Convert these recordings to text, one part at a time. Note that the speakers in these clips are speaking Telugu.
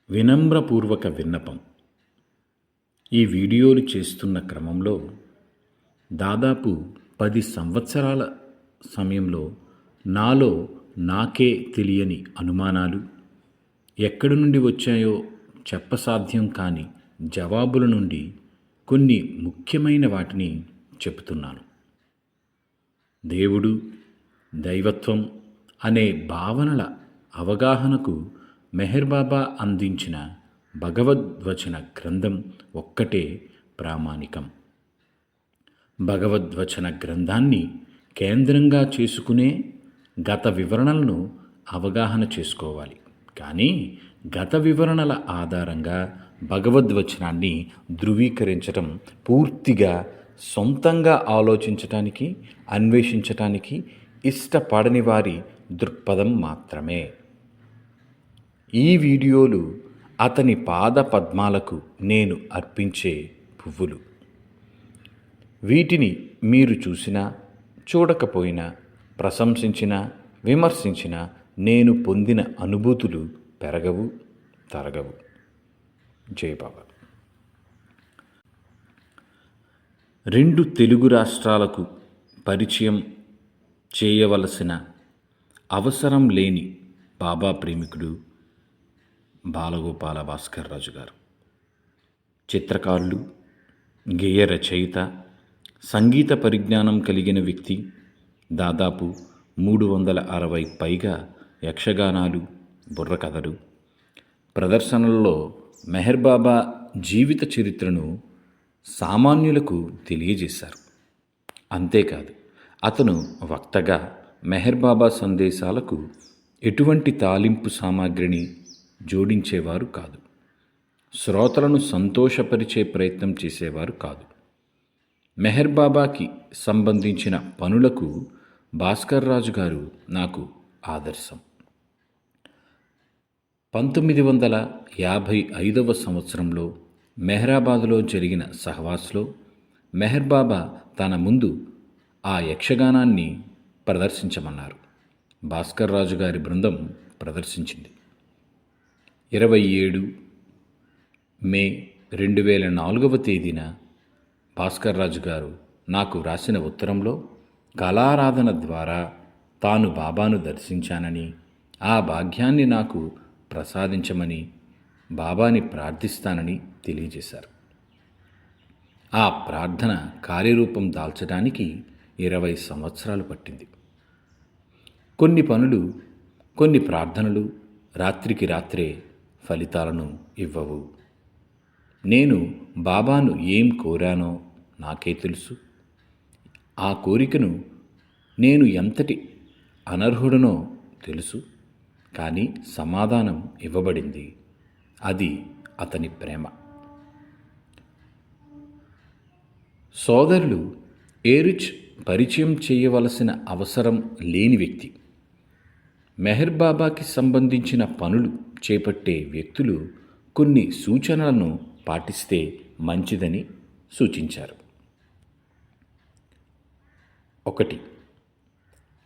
వినమ్రపూర్వక విన్నపం. ఈ వీడియోలు చేస్తున్న క్రమంలో దాదాపు 10 సంవత్సరాల సమయంలో నాలో నాకే తెలియని అనుమానాలు, ఎక్కడి నుండి వచ్చాయో చెప్పసాధ్యం కాని జవాబుల నుండి కొన్ని ముఖ్యమైన వాటిని చెబుతున్నాను. దేవుడు, దైవత్వం అనే భావనల అవగాహనకు మెహర్ బాబా అందించిన భగవద్వచన గ్రంథం ఒక్కటే ప్రామాణికం. భగవద్వచన గ్రంథాన్ని కేంద్రంగా చేసుకునే గత వివరణలను అవగాహన చేసుకోవాలి. కానీ గత వివరణల ఆధారంగా భగవద్వచనాన్ని ధృవీకరించటం పూర్తిగా సొంతంగా ఆలోచించటానికి, అన్వేషించటానికి ఇష్టపడని వారి దృక్పథం మాత్రమే. ఈ వీడియోలు అతని పాద పద్మాలకు నేను అర్పించే పువ్వులు. వీటిని మీరు చూసినా, చూడకపోయినా, ప్రశంసించినా, విమర్శించినా నేను పొందిన అనుభూతులు పెరగవు, తరగవు. జై బాబా. 2 తెలుగు రాష్ట్రాలకు పరిచయం చేయవలసిన అవసరం లేని బాబా ప్రేమికుడు బాలగోపాల భాస్కర్ రాజు గారు. చిత్రకారులు, గేయ రచయిత, సంగీత పరిజ్ఞానం కలిగిన వ్యక్తి. దాదాపు 360 పైగా యక్షగానాలు, బుర్రకథలు, ప్రదర్శనల్లో మెహర్ బాబా జీవిత చరిత్రను సామాన్యులకు తెలియజేశారు. అంతేకాదు, అతను వక్తగా మెహర్ బాబా సందేశాలకు ఎటువంటి తాలింపు సామాగ్రిని జోడించేవారు కాదు. శ్రోతలను సంతోషపరిచే ప్రయత్నం చేసేవారు కాదు. మెహర్ బాబాకి సంబంధించిన పనులకు భాస్కర్ రాజు గారు నాకు ఆదర్శం. 1955వ సంవత్సరంలో మెహరాబాదులో జరిగిన సహవాస్లో మెహర్ బాబా తన ముందు ఆ యక్షగానాన్ని ప్రదర్శించమన్నారు. భాస్కర్ రాజు గారి బృందం ప్రదర్శించింది. 27 మే 2004వ తేదీన భాస్కర్ రాజు గారు నాకు వ్రాసిన ఉత్తరంలో కళారాధన ద్వారా తాను బాబాను దర్శించానని, ఆ భాగ్యాన్ని నాకు ప్రసాదించమని బాబాని ప్రార్థిస్తానని తెలియజేశారు. ఆ ప్రార్థన కార్యరూపం దాల్చడానికి 20 సంవత్సరాలు పట్టింది. కొన్ని పనులు, కొన్ని ప్రార్థనలు రాత్రికి రాత్రే ఫలితాలను ఇవ్వవు. నేను బాబాను ఏం కోరానో నాకే తెలుసు. ఆ కోరికను నేను ఎంతటి అనర్హుడనో తెలుసు. కానీ సమాధానం ఇవ్వబడింది. అది అతని ప్రేమ. సోదరులు ఏరిచ్ పరిచయం చేయవలసిన అవసరం లేని వ్యక్తి. మెహర్ బాబాకి సంబంధించిన పనులు చేపట్టే వ్యక్తులు కొన్ని సూచనలను పాటిస్తే మంచిదని సూచించారు. 1.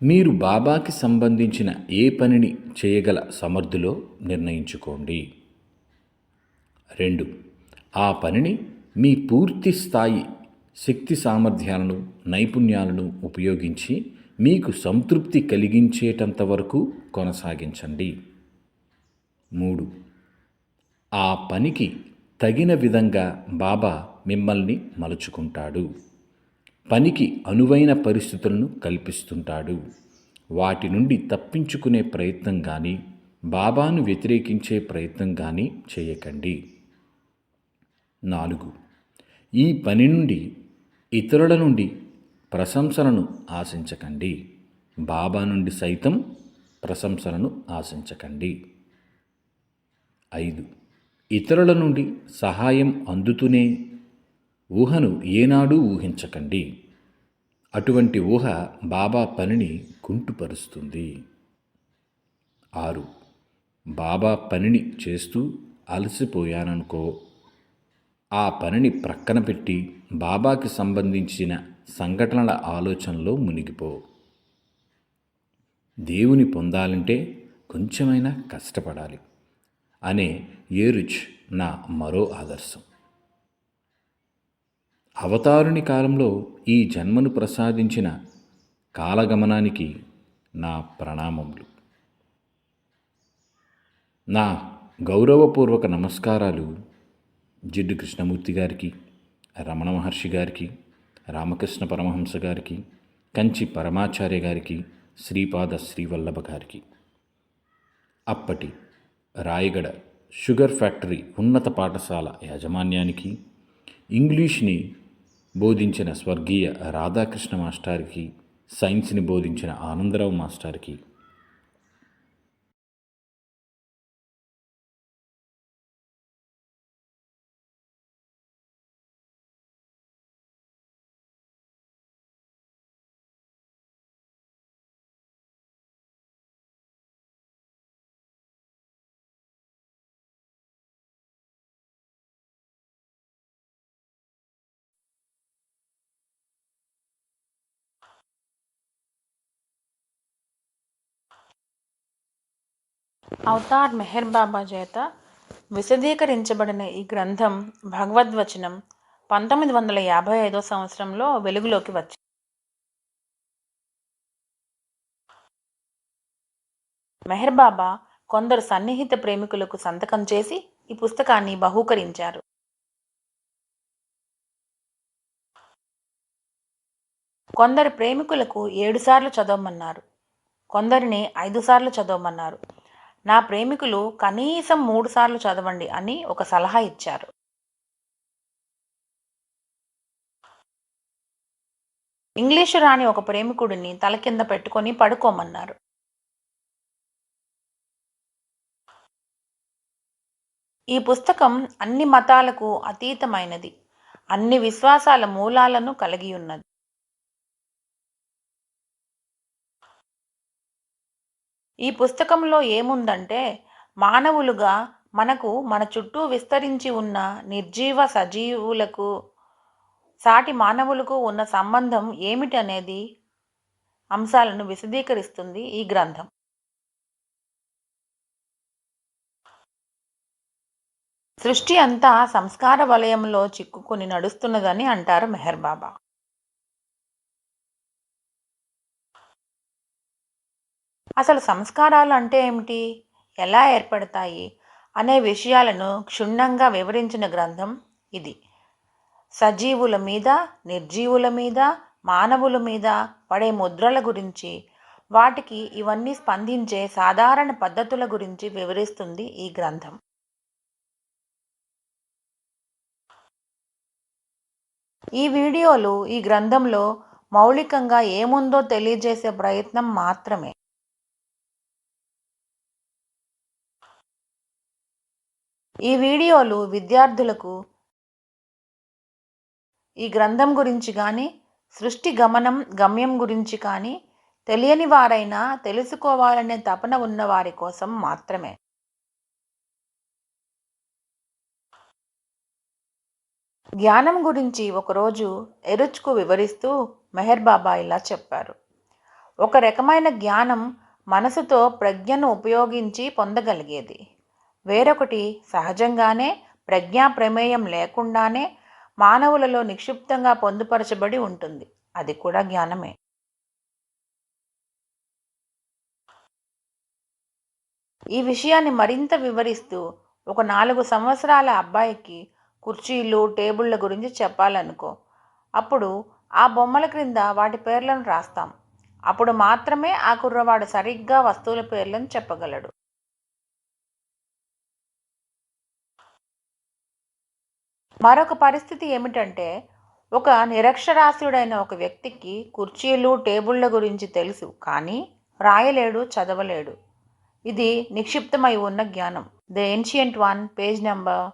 మీరు బాబాకి సంబంధించిన ఏ పనిని చేయగల సమర్థులో నిర్ణయించుకోండి. 2. ఆ పనిని మీ పూర్తి స్థాయి శక్తి సామర్థ్యాలను, నైపుణ్యాలను ఉపయోగించి మీకు సంతృప్తి కలిగించేటంత వరకు కొనసాగించండి. 3. ఆ పనికి తగిన విధంగా బాబా మిమ్మల్ని మలుచుకుంటాడు. పనికి అనువైన పరిస్థితులను కల్పిస్తుంటాడు. వాటి నుండి తప్పించుకునే ప్రయత్నం కానీ, బాబాను వ్యతిరేకించే ప్రయత్నం కానీ చేయకండి. 4. ఈ పని నుండి ఇతరుల నుండి ప్రశంసలను ఆశించకండి. బాబా నుండి సైతం ప్రశంసలను ఆశించకండి. 5. ఇతరుల నుండి సహాయం అందుతూనే ఊహను ఏనాడూ ఊహించకండి. అటువంటి ఊహ బాబా పనిని కుంటుపరుస్తుంది. 6. బాబా పనిని చేస్తూ అలసిపోయాననుకో, ఆ పనిని ప్రక్కన పెట్టి బాబాకి సంబంధించిన సంఘటనల ఆలోచనలో మునిగిపో. దేవుని పొందాలంటే కొంచెమైనా కష్టపడాలి. అనే ఏరుచ్ నా మరో ఆదర్శం. అవతారుని కాలంలో ఈ జన్మను ప్రసాదించిన కాలగమనానికి నా ప్రణామములు. నా గౌరవపూర్వక నమస్కారాలు జిడ్డు కృష్ణమూర్తి గారికి, రమణ మహర్షి గారికి, రామకృష్ణ పరమహంస గారికి, కంచి పరమాచార్య గారికి, శ్రీపాద శ్రీవల్లభ గారికి. అప్పటి రాయగడ షుగర్ ఫ్యాక్టరీ ఉన్నత పాఠశాల యాజమాన్యానికి, ఇంగ్లీష్ని బోధించిన స్వర్గీయ రాధాకృష్ణ మాస్టారికి, సైన్స్ని బోధించిన ఆనందరావు మాస్టారికి, అవతార్ మెహర్ బాబా చేత విశదీకరించబడిన ఈ గ్రంథం భగవద్వచనం 1955 సంవత్సరంలో వెలుగులోకి వచ్చింది. మెహర్ బాబా కొందరు సన్నిహిత ప్రేమికులకు సంతకం చేసి ఈ పుస్తకాన్ని బహూకరించారు. కొందరు ప్రేమికులకు 7 సార్లు చదవమన్నారు, కొందరిని 5 సార్లు చదవమన్నారు. నా ప్రేమికులు కనీసం 3 సార్లు చదవండి అని ఒక సలహా ఇచ్చారు. ఇంగ్లీషు రాని ఒక ప్రేమికుడిని తల కింద పెట్టుకొని పడుకోమన్నారు. ఈ పుస్తకం అన్ని మతాలకు అతీతమైనది, అన్ని విశ్వాసాల మూలాలను కలిగి ఉన్నది. ఈ పుస్తకంలో ఏముందంటే, మానవులుగా మనకు మన చుట్టూ విస్తరించి ఉన్న నిర్జీవ సజీవులకు, సాటి మానవులకు ఉన్న సంబంధం ఏమిటి అనేది అంశాలను విశదీకరిస్తుంది ఈ గ్రంథం. సృష్టి అంతా సంస్కార వలయంలో చిక్కుకొని నడుస్తున్నదని అంటారు మెహర్ బాబా. అసలు సంస్కారాలు అంటే ఏమిటి, ఎలా ఏర్పడతాయి అనే విషయాలను క్షుణ్ణంగా వివరించిన గ్రంథం ఇది. సజీవుల మీద, నిర్జీవుల మీద, మానవుల మీద పడే ముద్రల గురించి, వాటికి ఇవన్నీ స్పందించే సాధారణ పద్ధతుల గురించి వివరిస్తుంది ఈ గ్రంథం. ఈ వీడియోలు ఈ గ్రంథంలో మౌలికంగా ఏముందో తెలియజేసే ప్రయత్నం మాత్రమే. ఈ వీడియోలు విద్యార్థులకు ఈ గ్రంథం గురించి కానీ, సృష్టి గమ్యం గురించి కానీ తెలియని వారైనా తెలుసుకోవాలనే తపన ఉన్న వారి కోసం మాత్రమే. జ్ఞానం గురించి ఒకరోజు ఎరుచ్కు వివరిస్తూ మెహర్ బాబా ఇలా చెప్పారు. ఒక రకమైన జ్ఞానం మనసుతో ప్రజ్ఞను ఉపయోగించి పొందగలిగేది, వేరొకటి సహజంగానే ప్రజ్ఞా ప్రమేయం లేకుండానే మానవులలో నిక్షిప్తంగా పొందుపరచబడి ఉంటుంది, అది కూడా జ్ఞానమే. ఈ విషయాన్ని మరింత వివరిస్తూ, ఒక 4 సంవత్సరాల అబ్బాయికి కుర్చీలు, టేబుళ్ల గురించి చెప్పాలనుకో, అప్పుడు ఆ బొమ్మల క్రింద వాటి పేర్లను రాస్తాం. అప్పుడు మాత్రమే ఆ కుర్రవాడు సరిగ్గా వస్తువుల పేర్లను చెప్పగలడు. మరొక పరిస్థితి ఏమిటంటే, ఒక నిరక్షరాస్యుడైన ఒక వ్యక్తికి కుర్చీలు, టేబుళ్ల గురించి తెలుసు, కానీ రాయలేడు, చదవలేడు. ఇది నిక్షిప్తమై ఉన్న జ్ఞానం. The ancient one, page number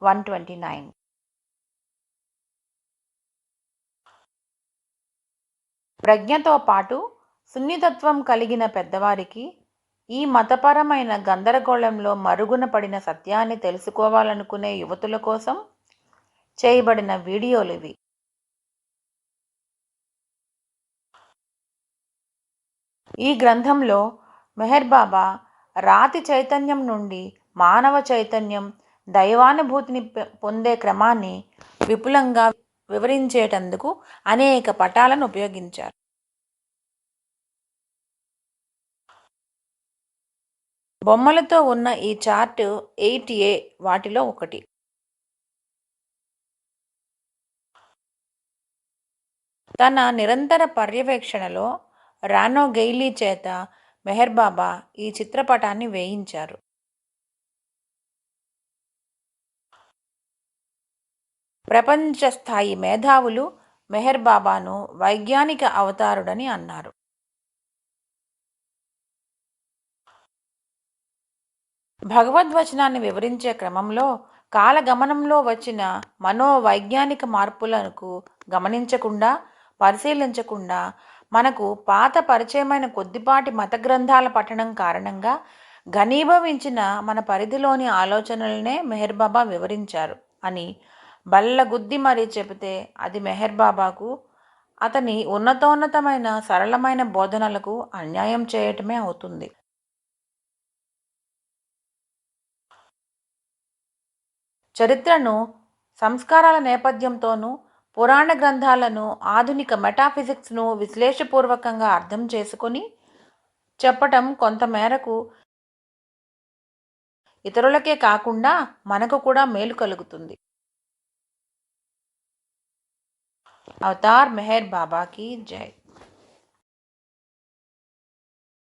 129. ప్రజ్ఞతో పాటు సున్నితత్వం కలిగిన పెద్దవారికి ఈ మతపరమైన గందరగోళంలో మరుగున పడిన సత్యాన్ని తెలుసుకోవాలనుకునే యువతుల కోసం చేయబడిన వీడియోలు ఇవి. ఈ గ్రంథంలో మెహర్ బాబా రాతి చైతన్యం నుండి మానవ చైతన్యం, దైవానుభూతిని పొందే క్రమాన్ని విపులంగా వివరించేటందుకు అనేక పటాలను ఉపయోగించారు. బొమ్మలతో ఉన్న ఈ చార్ట్ 8A వాటిలో ఒకటి. తన నిరంతర పర్యవేక్షణలో రానో గెయిలీ చేత మెహర్ బాబా ఈ చిత్రపటాన్ని వేయించారు. ప్రపంచ స్థాయి మేధావులు మెహర్ బాబాను వైజ్ఞానిక అవతారుడని అన్నారు. భగవద్వచనాన్ని వివరించే క్రమంలో కాలగమనంలో వచ్చిన మనోవైజ్ఞానిక మార్పులకు గమనించకుండా, పరిశీలించకుండా మనకు పాత పరిచయమైన కొద్దిపాటి మత గ్రంథాల పఠనం కారణంగా ఘనీభవించిన మన పరిధిలోని ఆలోచనలనే మెహర్ బాబా వివరించారు అని బల్లగుద్ది మరీ చెబితే అది మెహర్ బాబాకు, అతని ఉన్నతోన్నతమైన సరళమైన బోధనలకు అన్యాయం చేయటమే అవుతుంది. చరిత్రను సంస్కారాల నేపథ్యంతోనూ, పురాణ గ్రంథాలను, ఆధునిక మెటాఫిజిక్స్ను విశ్లేషపూర్వకంగా అర్థం చేసుకొని చెప్పటం కొంతమేరకు ఇతరులకే కాకుండా మనకు కూడా మేలు కలుగుతుంది. అవతార్ మెహర్ బాబాకి జై.